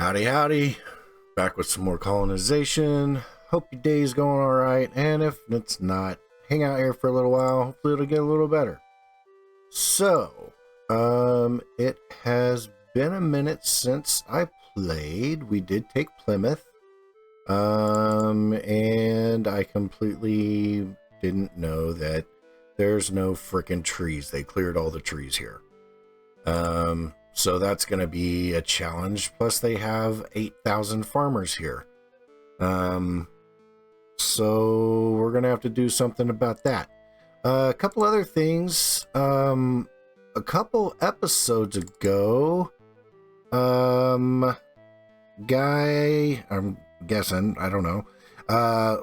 Howdy, howdy. Back with some more colonization. Hope your day's going alright, and if it's not, hang out here for a little while. Hopefully it'll get a little better. So, it has been a minute since I played. We did take Plymouth. And I completely didn't know that there's no frickin' trees. They cleared all the trees here. So that's going to be a challenge. Plus they have 8,000 farmers here. So we're going to have to do something about that. A couple other things. A couple episodes ago, guy, I'm guessing, I don't know.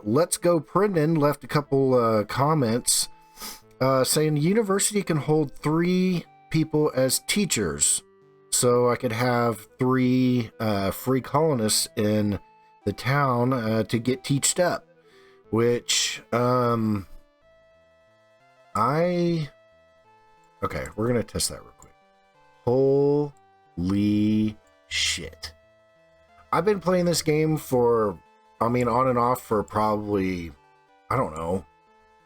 Let's Go Prendon left a couple comments saying the university can hold 3 people as teachers. So I could have 3 free colonists in the town to get teached up, which okay, we're gonna test that real quick. Holy shit. I've been playing this game for, on and off for probably, I don't know,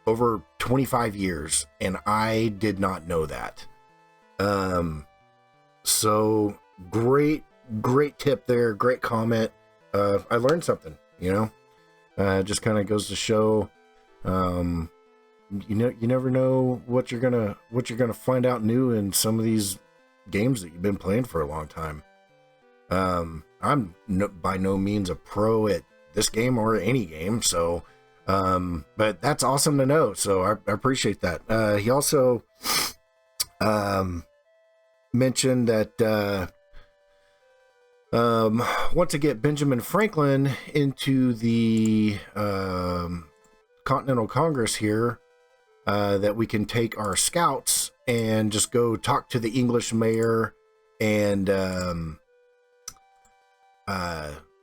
over 25 years, and I did not know that. So great tip there, great comment. I learned something, just kind of goes to show, you never know what you're gonna find out new in some of these games that you've been playing for a long time. I'm by no means a pro at this game or any game, so but that's awesome to know, so I appreciate that. He also mentioned that want to get Benjamin Franklin into the Continental Congress here, that we can take our scouts and just go talk to the English mayor and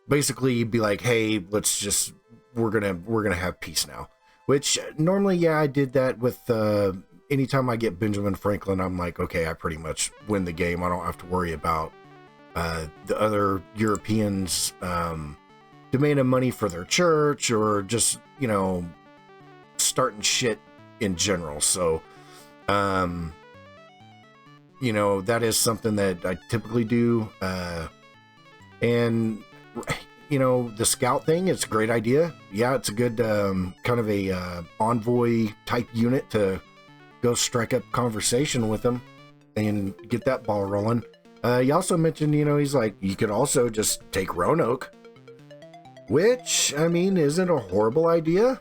basically be like, hey, we're gonna have peace now. Which normally, yeah, I did that with anytime I get Benjamin Franklin. I'm like, okay, I pretty much win the game. I don't have to worry about the other Europeans demanding money for their church or just starting shit in general. So that is something that I typically do. And the scout thing, it's a great idea. Yeah, it's a good kind of a envoy type unit to go strike up conversation with them and get that ball rolling. He also mentioned, he's like, you could also just take Roanoke, which, isn't a horrible idea.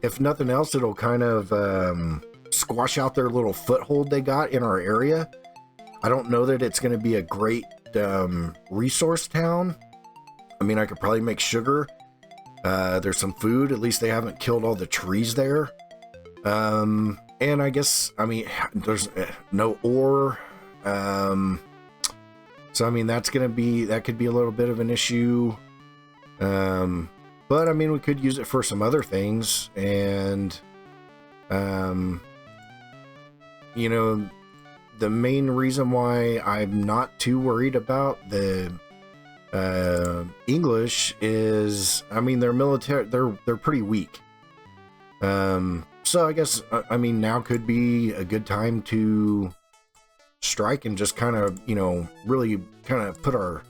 If nothing else, it'll kind of squash out their little foothold they got in our area. I don't know that it's going to be a great resource town. I could probably make sugar. There's some food. At least they haven't killed all the trees there. And I guess, there's no ore. So, that could be a little bit of an issue. But we could use it for some other things. And, the main reason why I'm not too worried about the English is, their military, they're pretty weak. So I guess, now could be a good time to strike and just kind of, really kind of put our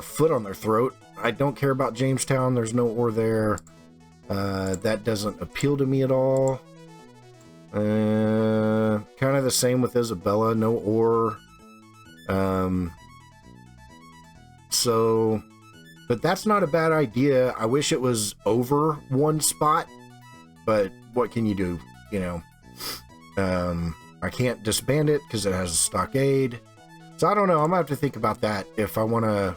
foot on their throat. I don't care about Jamestown. There's no ore there. That doesn't appeal to me at all. Kind of the same with Isabella, no ore. So, but that's not a bad idea. I wish it was over one spot, but what can you do? I can't disband it because it has a stockade. So I don't know. I'm gonna have to think about that if I want to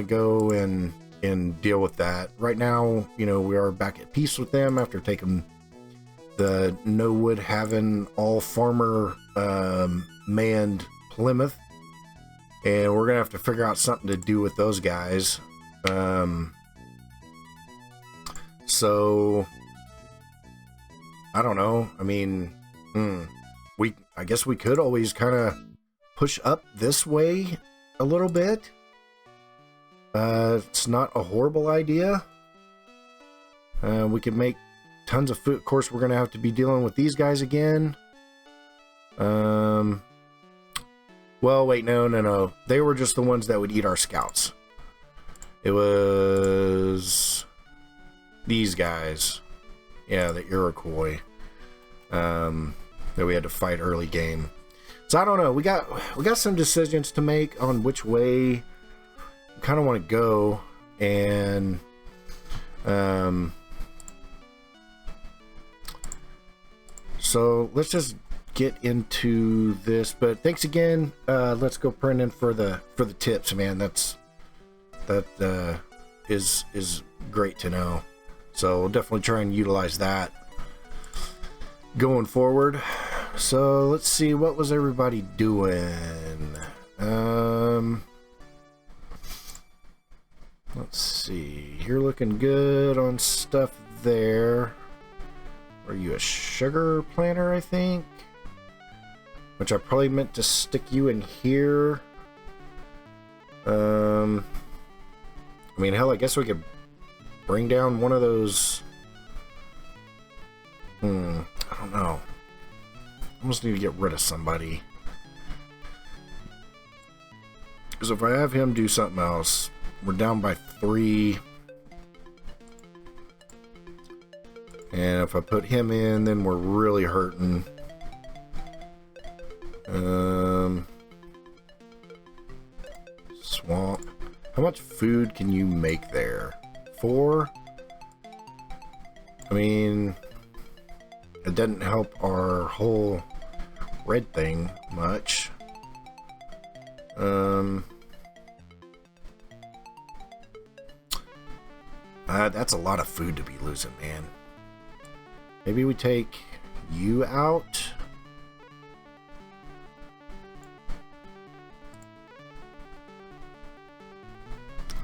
go and deal with that. Right now, we are back at peace with them after taking the no wood having all farmer manned Plymouth, and we're gonna have to figure out something to do with those guys. So I don't know. I guess we could always kind of push up this way a little bit. It's not a horrible idea. We could make tons of food. Of course, we're going to have to be dealing with these guys again. Well, wait, no. They were just the ones that would eat our scouts. It was these guys. Yeah, the Iroquois. That we had to fight early game. So I don't know. We got some decisions to make on which way we kind of want to go, and so let's just get into this. But thanks again. Let's go print in for the tips, man. That is great to know. So we'll definitely try and utilize that going forward. So let's see, what was everybody doing? Let's see. You're looking good on stuff there. Are you a sugar planter, I think? Which I probably meant to stick you in here. I mean, hell, I guess we could bring down one of those. I don't know. Almost need to get rid of somebody. Because if I have him do something else, we're down by 3. And if I put him in, then we're really hurting. Swamp. How much food can you make there? 4? I mean, it doesn't help our whole red thing much. That's a lot of food to be losing, man. Maybe we take you out.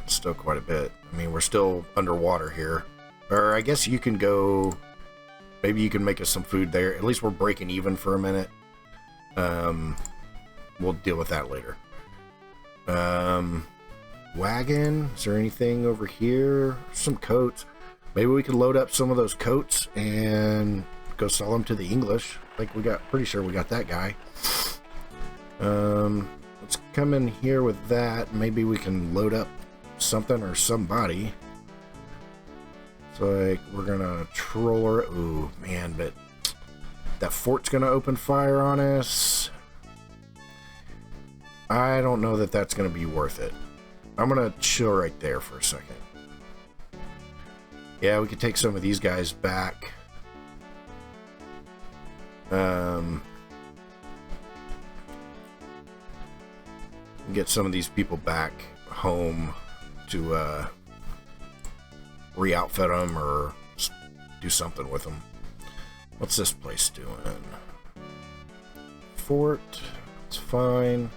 Still quite a bit. I mean, we're still underwater here. Or I guess you can go. Maybe you can make us some food there. At least we're breaking even for a minute. We'll deal with that later. Wagon. Is there anything over here? Some coats. Maybe we could load up some of those coats and go sell them to the English. Like pretty sure we got that guy. Let's come in here with that. Maybe we can load up something or somebody. So like we're gonna troll her. Ooh, man, but that fort's gonna open fire on us. I don't know that that's gonna be worth it. I'm gonna chill right there for a second. Yeah, we could take some of these guys back. Get some of these people back home to re-outfit them or do something with them. What's this place doing? Fort. It's fine.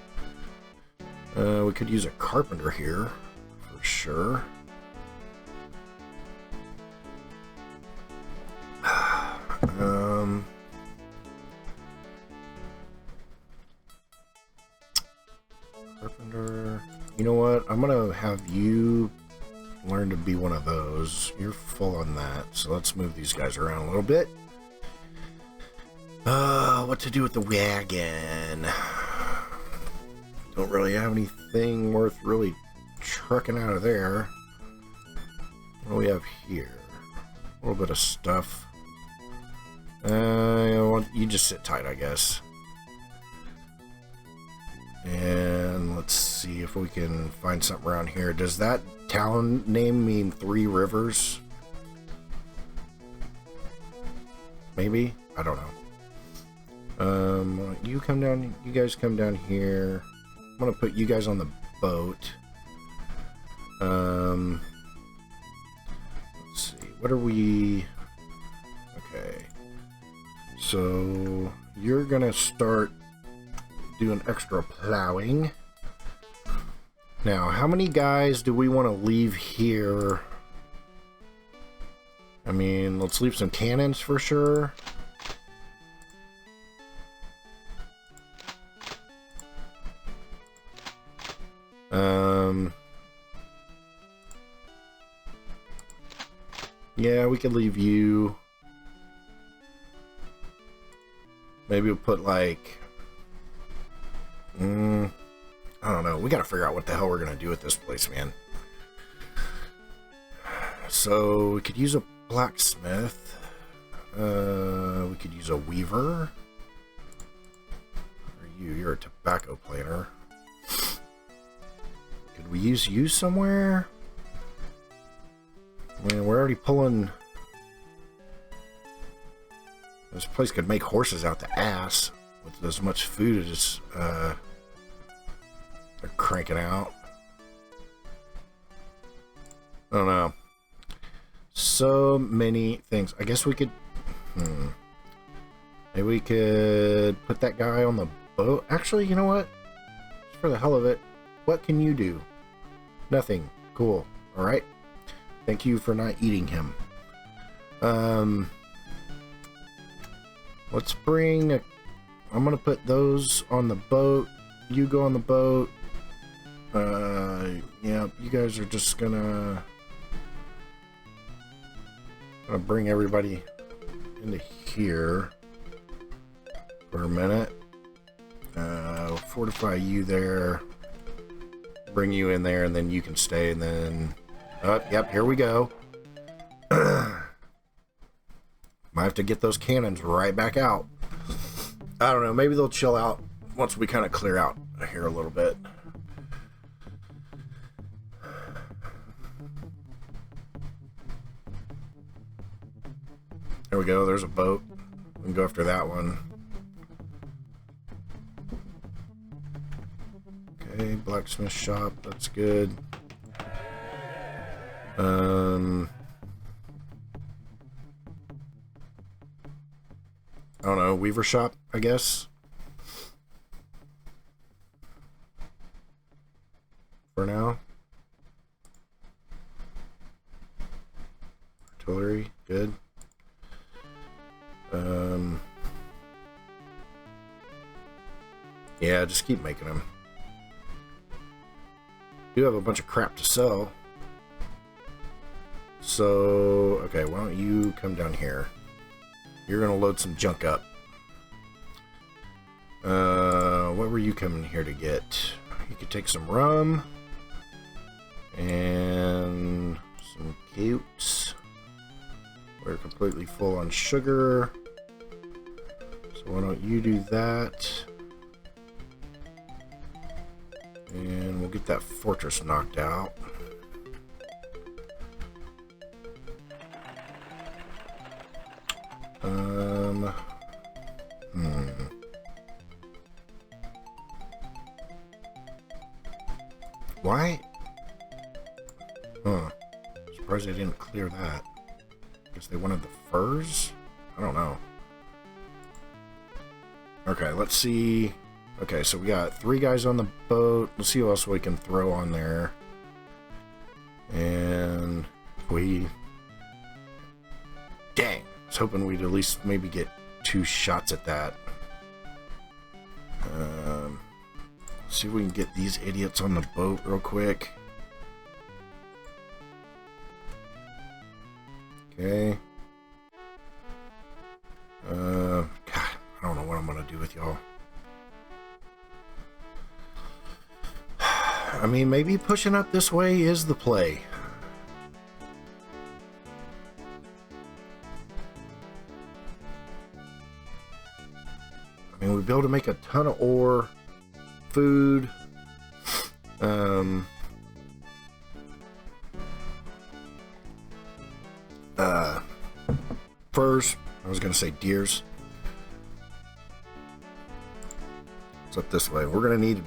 We could use a carpenter here for sure. Carpenter. You know what? I'm gonna have you learn to be one of those. You're full on that, so let's move these guys around a little bit. What to do with the wagon? Don't really have anything worth really trucking out of there. What do we have here? A little bit of stuff. You just sit tight, I guess. And let's see if we can find something around here. Does that town name mean 3 rivers? Maybe? I don't know. You come down. You guys come down here. I'm gonna put you guys on the boat. Let's see. What are we? Okay. So you're gonna start doing extra plowing. Now, how many guys do we want to leave here? I mean, let's leave some cannons for sure. Yeah, we could leave you. Maybe we'll put like, I don't know. We gotta figure out what the hell we're gonna do with this place, man. So we could use a blacksmith. We could use a weaver. You're a tobacco planter. Could we use you somewhere? I mean, we're already pulling. This place could make horses out the ass with as much food as they're cranking out. I don't know. So many things. I guess we could. Maybe we could put that guy on the boat. Actually, you know what? Just for the hell of it, what can you do? Nothing. Cool. All right. Thank you for not eating him. Let's bring. I'm gonna put those on the boat. You go on the boat. Yeah, you guys are just gonna bring everybody into here for a minute. Fortify you there. Bring you in there, and then you can stay, and then... Oh, yep, here we go. Might have to get those cannons right back out. I don't know, maybe they'll chill out once we kind of clear out here a little bit. There we go, there's a boat. We can go after that one. Okay, blacksmith shop, that's good. I don't know, weaver shop, I guess. For now. Artillery, good. Yeah, just keep making them. Do have a bunch of crap to sell. So, okay, why don't you come down here? You're gonna load some junk up. What were you coming here to get? You could take some rum and some cakes. We're completely full on sugar. So why don't you do that? And we'll get that fortress knocked out. Why? Huh. Surprised they didn't clear that. Guess they wanted the furs? I don't know. Okay, let's see. Okay, so we got 3 guys on the boat. Let's see what else we can throw on there. And we... Dang! I was hoping we'd at least maybe get 2 shots at that. See if we can get these idiots on the boat real quick. Okay. God, I don't know what I'm gonna do with y'all. I mean, maybe pushing up this way is the play. I mean, we'd be able to make a ton of ore, food, furs. I was gonna say deers. It's up this way. We're gonna need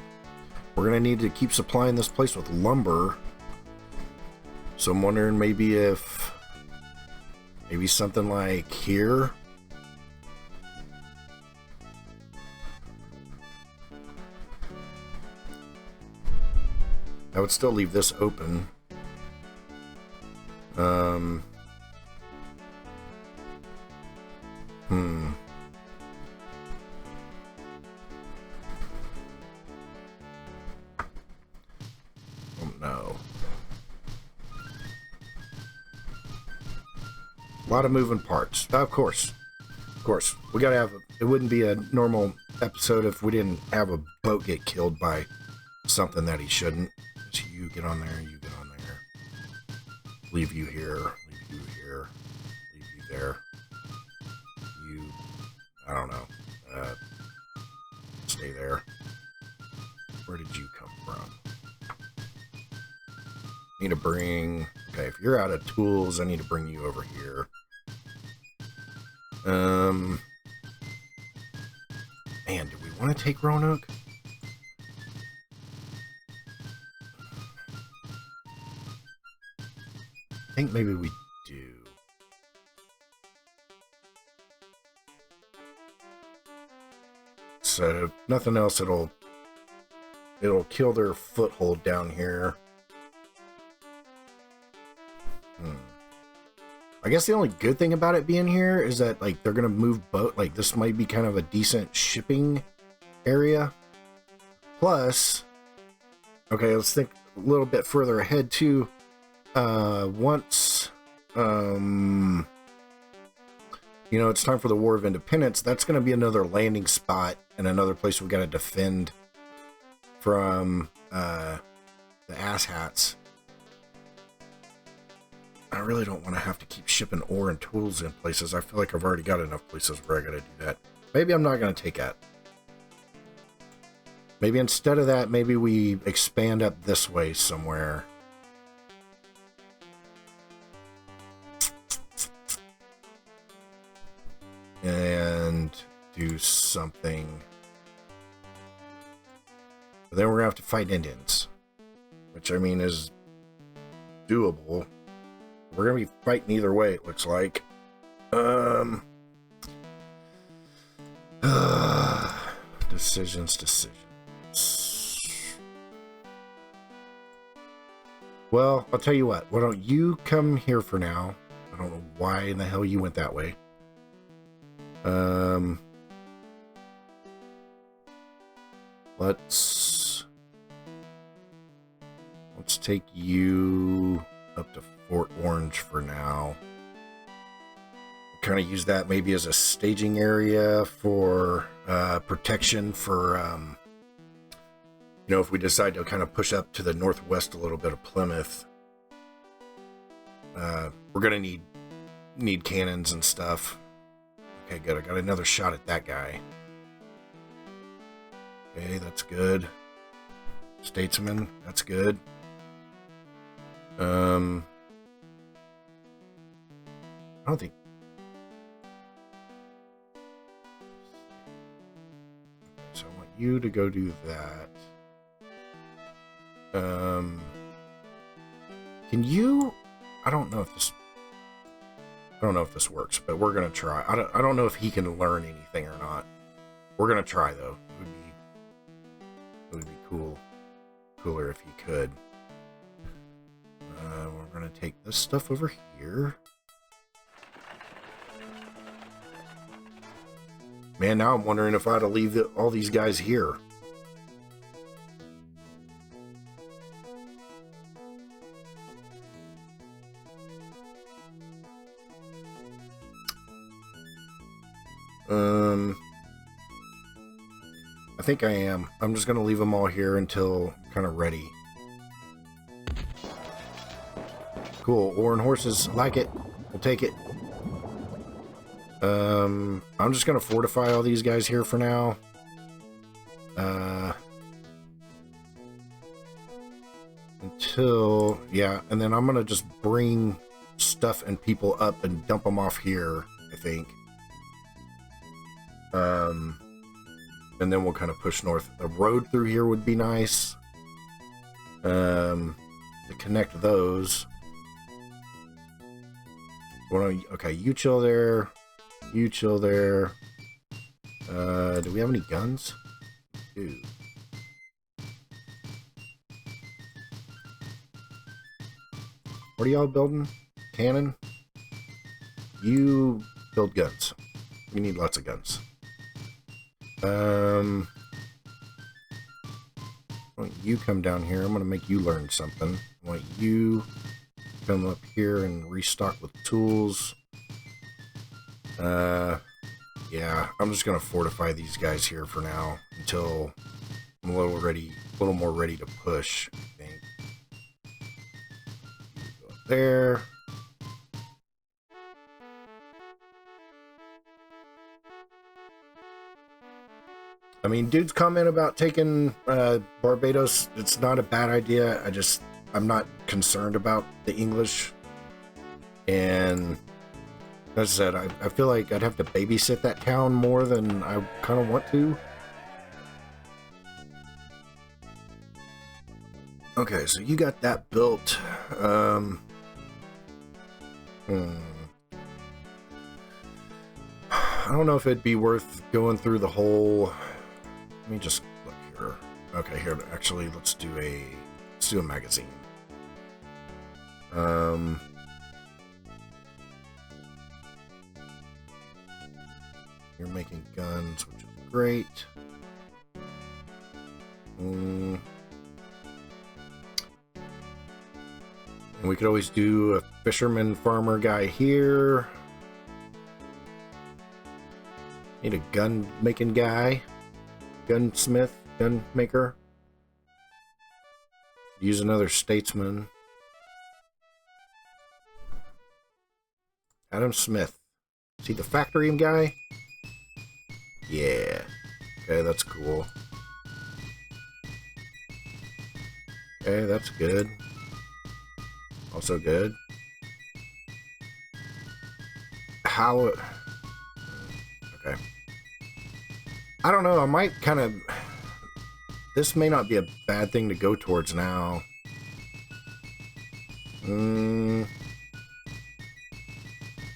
to keep supplying this place with lumber. So I'm wondering maybe something like here. I would still leave this open. A lot of moving parts. Of course. Of course. We gotta have... It wouldn't be a normal episode if we didn't have a boat get killed by something that he shouldn't. So you get on there, you get on there. Leave you here, leave you here, leave you there. You... I don't know. Stay there. Where did you come from? Need to bring... Okay, if you're out of tools, I need to bring you over here. Man, do we want to take Roanoke? I think maybe we do. So, nothing else, it'll kill their foothold down here. I guess the only good thing about it being here is that, like, they're gonna move boat. Like, this might be kind of a decent shipping area. Plus, okay, let's think a little bit further ahead too. Once, you know, it's time for the War of Independence, that's gonna be another landing spot and another place we gotta defend from the asshats. I really don't want to have to keep shipping ore and tools in places. I feel like I've already got enough places where I gotta do that. Maybe I'm not gonna take that. Maybe instead of that, maybe we expand up this way somewhere. And do something. But then we're gonna have to fight Indians. Which, I mean, is doable. We're gonna be fighting either way, it looks like. Decisions. Well, I'll tell you what. Why don't you come here for now? I don't know why in the hell you went that way. Let's take you up to Fort Orange for now. Kind of use that maybe as a staging area for protection for, you know, if we decide to kind of push up to the northwest a little bit of Plymouth. We're gonna need cannons and stuff. Okay, good. I got another shot at that guy. Okay, that's good. Statesman, that's good. I don't think. So I want you to go do that. Can you? I don't know if this works, but we're gonna try. I don't know if he can learn anything or not. We're gonna try though. It would be cooler if he could. We're gonna take this stuff over here. Man, now I'm wondering if I ought to leave all these guys here. I think I am. I'm just gonna leave them all here until kind of ready. Cool. Ore and horses. Like it. We'll take it. I'm just gonna fortify all these guys here for now. Until, yeah, and then I'm gonna just bring stuff and people up and dump them off here, I think. And then we'll kind of push north. A road through here would be nice. To connect those. Okay, you chill there. You chill there. Do we have any guns? Dude. What are y'all building? Cannon? You build guns. We need lots of guns. I want you come down here. I'm going to make you learn something. I want you come up here and restock with tools. Yeah, I'm just gonna fortify these guys here for now until I'm a little more ready to push, I think. Go up there. I mean, dude's comment about taking Barbados, it's not a bad idea. I'm not concerned about the English. And as I said, I feel like I'd have to babysit that town more than I kind of want to. Okay, so you got that built. I don't know if it'd be worth going through the whole. Let me just look here. Okay, here, actually, let's do a magazine. You're making guns, which is great. And we could always do a fisherman farmer guy here. Need a gun making guy. Gunsmith, gun maker. Use another statesman. Adam Smith. Is he the factory guy? Yeah. Okay, that's cool. Okay, that's good. Also good. How... Okay. I don't know, I might kind of... This may not be a bad thing to go towards now.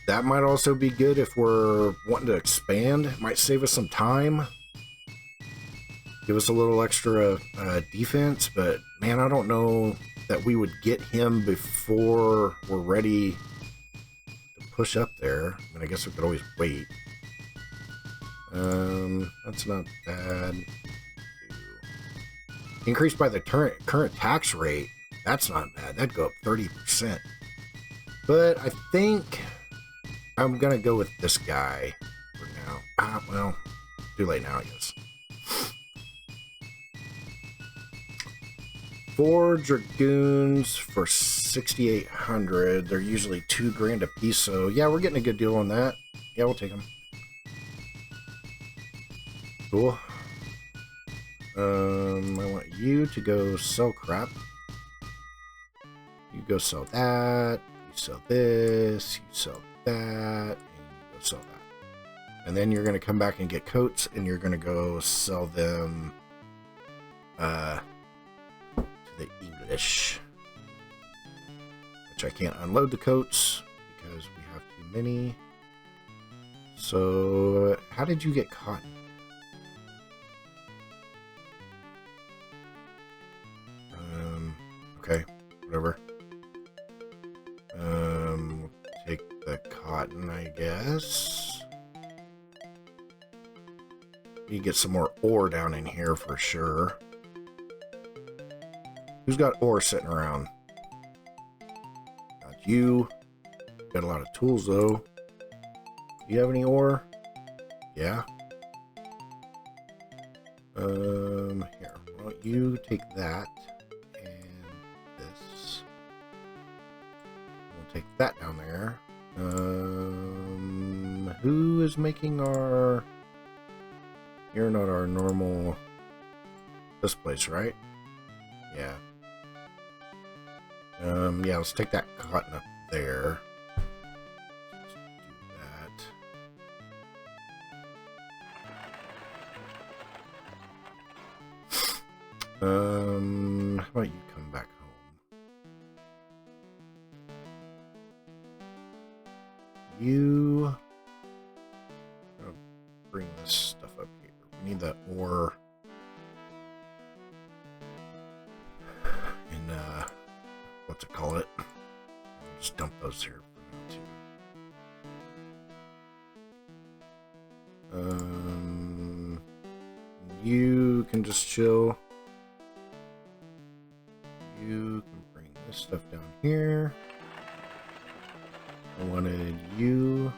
That might also be good if we're wanting to expand. It might save us some time. Give us a little extra defense, but man, I don't know that we would get him before we're ready to push up there. I mean, I guess we could always wait. That's not bad. Increased by the current tax rate. That's not bad. That'd go up 30%. But I think I'm gonna go with this guy for now. Well, too late now, I guess. 4 Dragoons for 6,800. They're usually $2,000 a piece, so yeah, we're getting a good deal on that. Yeah, we'll take them. Cool. I want you to go sell crap. You go sell that. You sell this. You sell that. And you go sell that. And then you're going to come back and get coats, and you're going to go sell them to the English. Which I can't unload the coats because we have too many. So, how did you get cotton? Okay, whatever. We'll take the cotton, I guess. You get some more ore down in here for sure. Who's got ore sitting around? Got you. Got a lot of tools though. Do you have any ore? Yeah. Here. Why don't you take that? Take that down there. Who is making our... You're not our normal... This place, right? Yeah. Yeah, let's take that cotton up there. Let's do that. How about you come back home? You bring this stuff up here. We need that ore in what's it called? Just dump those here for now too. You can just chill. You can bring this stuff down here. I wanted you.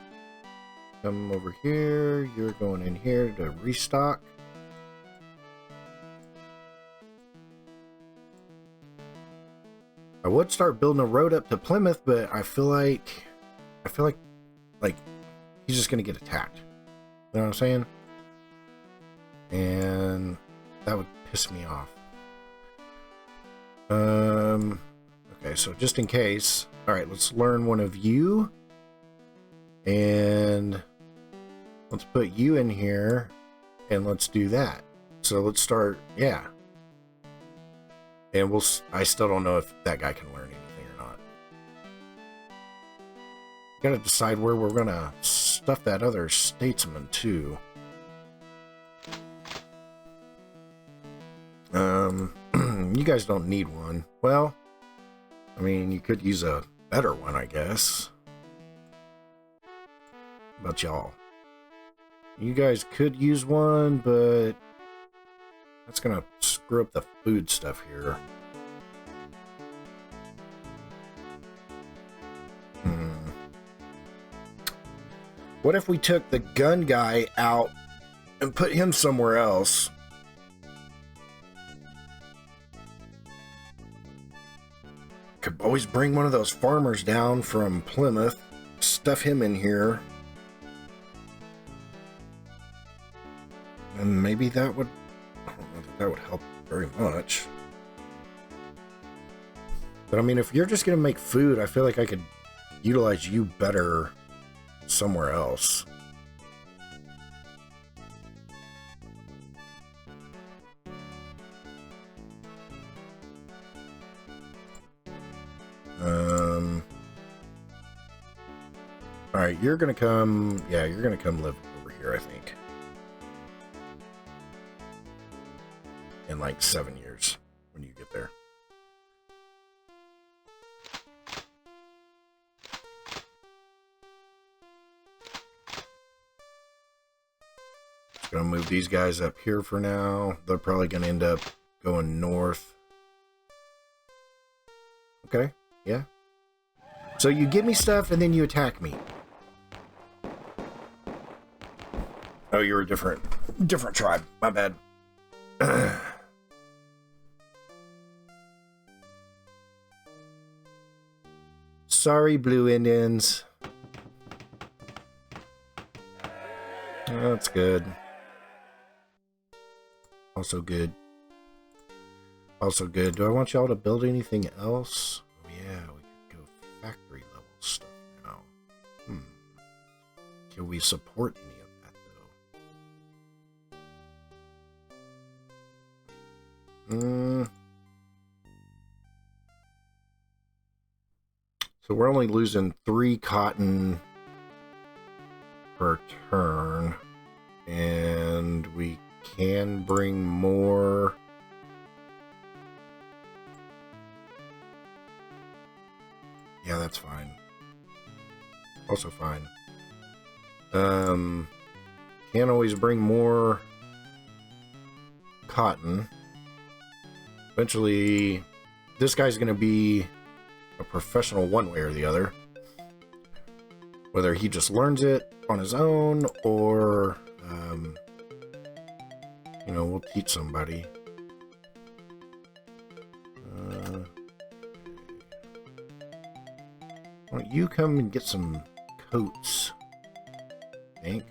come over here. You're going in here to restock. I would start building a road up to Plymouth, but I feel like he's just gonna get attacked. You know what I'm saying? And that would piss me off. Okay, so just in case. Alright, let's learn one of you. And let's put you in here. And let's do that. So let's start, yeah. And I still don't know if that guy can learn anything or not. Gotta decide where we're gonna stuff that other statesman too. You guys don't need one. Well, I mean, you could use a better one, I guess. How about y'all? You guys could use one, but that's gonna screw up the food stuff here. What if we took the gun guy out and put him somewhere else? Could always bring one of those farmers down from Plymouth, stuff him in here. And maybe that would, I don't know if that would help very much. But I mean, if you're just going to make food, I feel like I could utilize you better somewhere else. Alright, you're gonna come, yeah, you're gonna come live over here, I think. In like 7 years, when you get there. Just gonna move these guys up here for now. They're probably gonna end up going north. Okay, yeah. So you give me stuff and then you attack me. Oh, you're a different tribe. My bad. Sorry, Blue Indians. That's good. Also good. Also good. Do I want y'all to build anything else? Oh, yeah, we could go factory level stuff now. Can we support any of that, though? So we're only losing 3 cotton per turn. And we can bring more. Yeah, that's fine. Also fine. Can't always bring more cotton. Eventually, this guy's going to be a professional one way or the other. Whether he just learns it on his own or, you know, we'll teach somebody. Why don't you come and get some coats, Hank?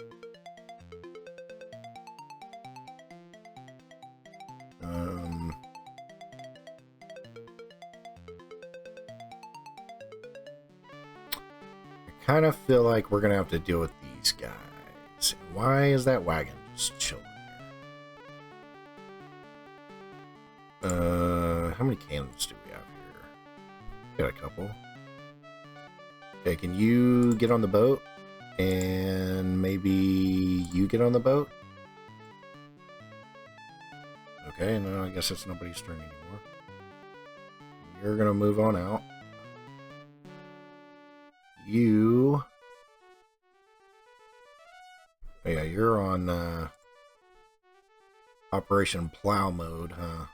I kind of feel like we're gonna have to deal with these guys. Why is that wagon just chilling here? How many cannons do we have here? Got a couple. Okay, can you get on the boat? And maybe you get on the boat? Okay, no, I guess it's nobody's turn anymore. You're gonna move on out. You... Oh yeah, you're on Operation Plow mode, huh?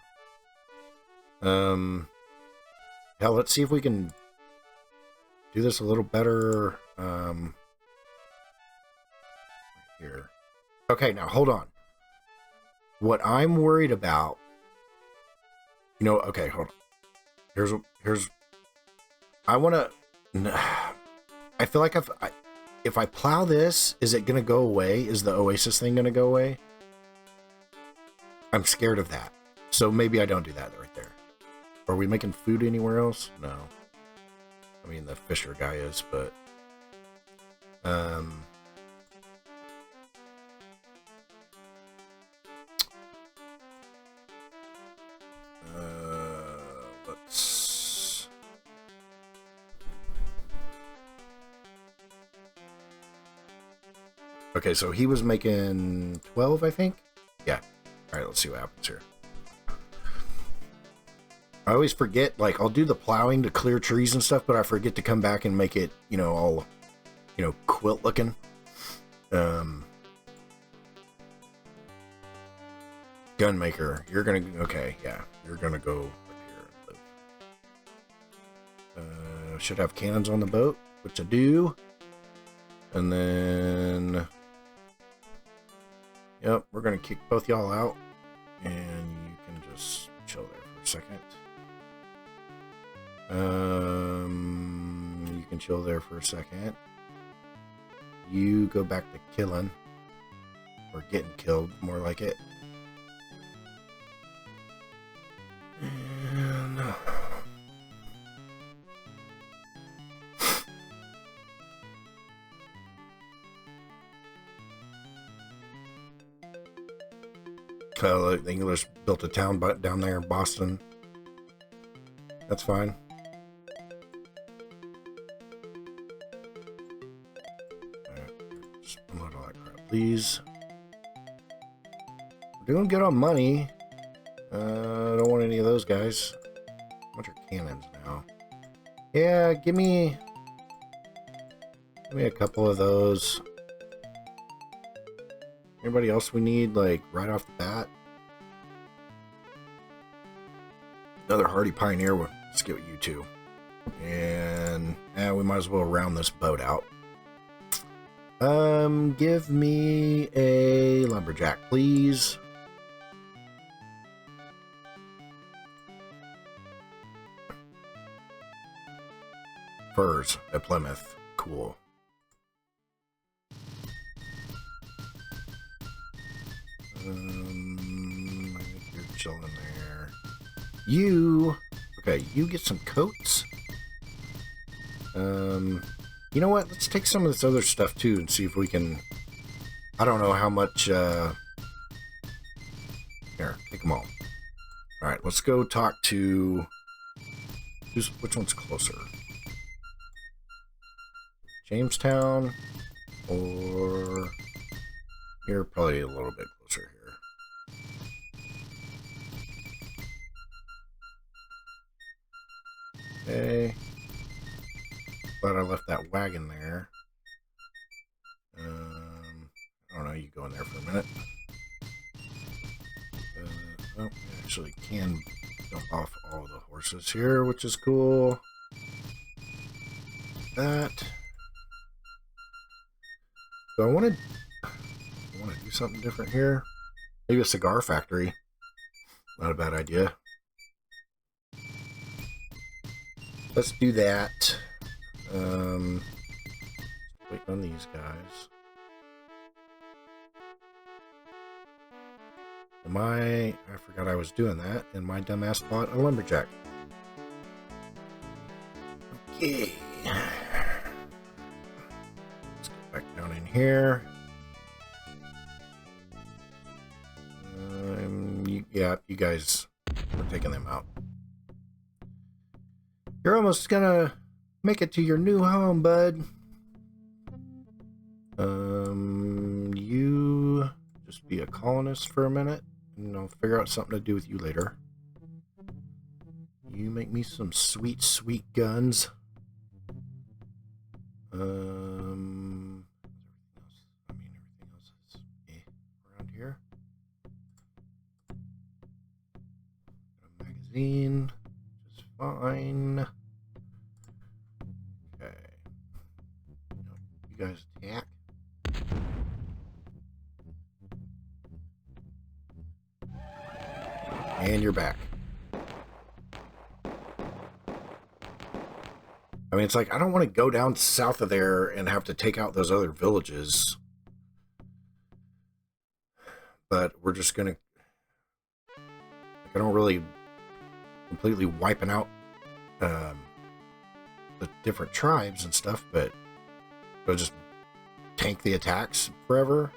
Hell, let's see if we can do this a little better. here. Okay, now hold on. What I'm worried about, okay, hold on. Here's I want to, I feel like if I plow this, is it going to go away? Is the Oasis thing going to go away? I'm scared of that. So maybe I don't do that right there. Are we making food anywhere else? No. I mean, the Fisher guy is, but... let's... Okay, so he was making 12, I think? Yeah. Alright, let's see what happens here. I always forget, like, I'll do the plowing to clear trees and stuff, but I forget to come back and make it, all, quilt looking. Gunmaker, you're gonna, okay, yeah, you're gonna go up here. Should have cannons on the boat, which I do. And then, yep, we're gonna kick both y'all out, and you can just chill there for a second. You can chill there for a second. You go back to killing. Or getting killed, more like it. And... the English built a town down there in Boston. That's fine. Unload all that crap, please. We're doing good on money. I don't want any of those guys. How much are cannons now? Yeah, give me a couple of those. Anybody else we need, like, right off the bat? Another hardy pioneer. Let's get you two. And we might as well round this boat out. Give me a lumberjack, please. Furs at Plymouth. Cool. I think you're chilling there. Okay, you get some coats. You know what? Let's take some of this other stuff too and see if we can... I don't know how much, Here, take them all. Alright, let's go talk to... Which one's closer? Jamestown? Or... You're probably a little bit closer here. Okay. Glad I left that wagon there. I don't know, you go in there for a minute. Oh, we actually can dump off all the horses here, which is cool. That. So I want to do something different here. Maybe a cigar factory. Not a bad idea. Let's do that. Wait on these guys. I forgot I was doing that, and my dumbass bought a lumberjack. Okay. Let's go back down in here. Yeah, you guys, we're taking them out. You're almost gonna make it to your new home, bud. You just be a colonist for a minute, and I'll figure out something to do with you later. You make me some sweet, sweet guns. Everything else is around here. Got a magazine, just fine. Okay. You guys attack. And you're back. I mean, it's like, I don't want to go down south of there and have to take out those other villages. But we're just going to... I don't really completely wiping out the different tribes and stuff, but they'll just tank the attacks forever.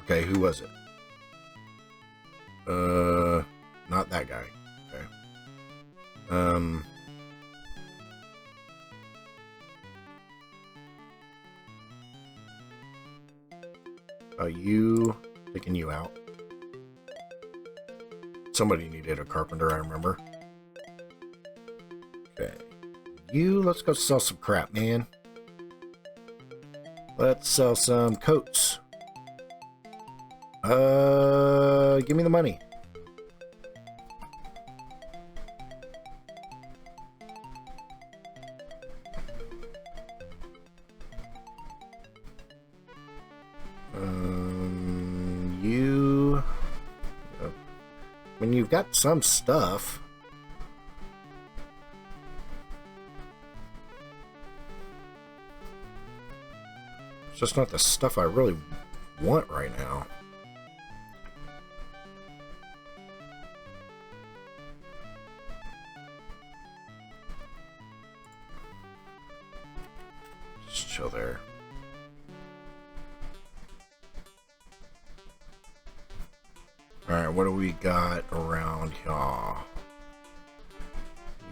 Okay, who was it? Not that guy. Okay. Are you taking you out? Somebody needed a carpenter, I remember. Okay. Let's go sell some crap, man. Let's sell some coats. Give me the money. When you've got some stuff, it's just not the stuff I really want right now. Just chill there. Alright, what do we got around here?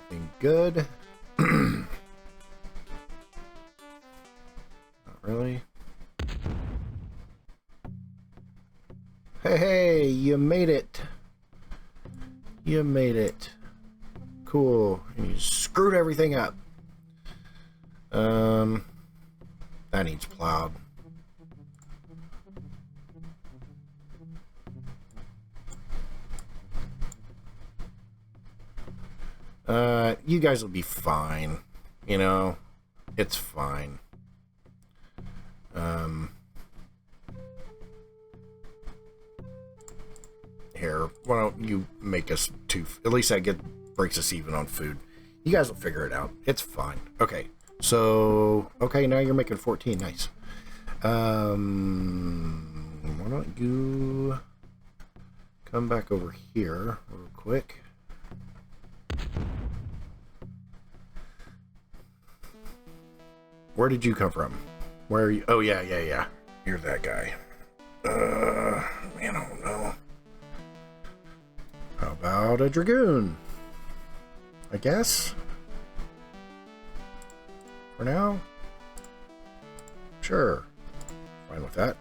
Anything good? Not really. Hey, you made it. You made it. Cool. And you screwed everything up. That needs plowed. You guys will be fine. You know, it's fine. Here, why don't you make us two? At least that breaks us even on food. You guys will figure it out. It's fine. Okay, so now you're making 14. Nice. Why don't you come back over here real quick? Where did you come from? Where are you? Oh, yeah. You're that guy. Man, I don't know. How about a dragoon? I guess. For now? Sure. Fine with that.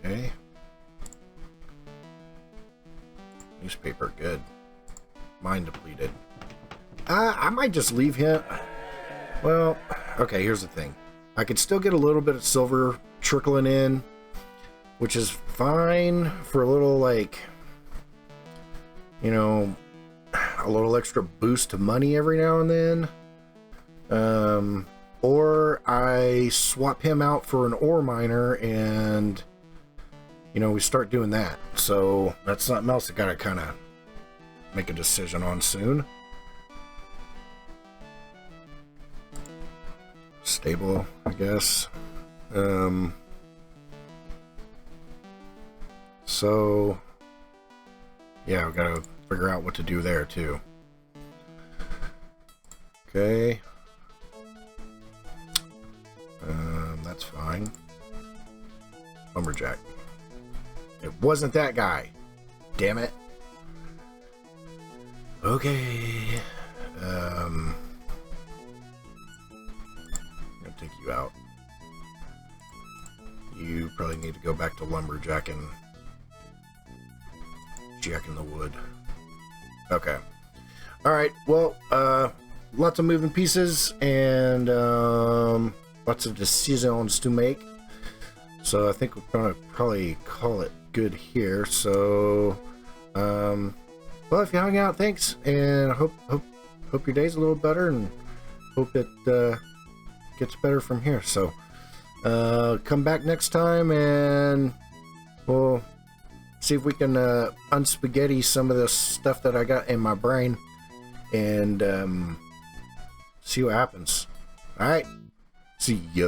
Okay. Newspaper, good. Mine depleted. I might just leave him. Well, okay, here's the thing. I could still get a little bit of silver trickling in, which is fine for a little, like, you know, a little extra boost to money every now and then. Or I swap him out for an ore miner and, you know, we start doing that. So that's something else I gotta kind of make a decision on soon. Stable, I guess. So yeah, we gotta figure out what to do there too. Okay. That's fine. Lumberjack. It wasn't that guy. Damn it. Okay. I'm gonna take you out. You probably need to go back to lumberjack and jack in the wood. Okay. Alright, well, lots of moving pieces and lots of decisions to make. So I think we're gonna probably call it good here. So, well, if you hung out, thanks, and I hope your day's a little better, and hope it gets better from here. So, come back next time, and we'll see if we can unspaghetti some of this stuff that I got in my brain, and see what happens. All right, see ya.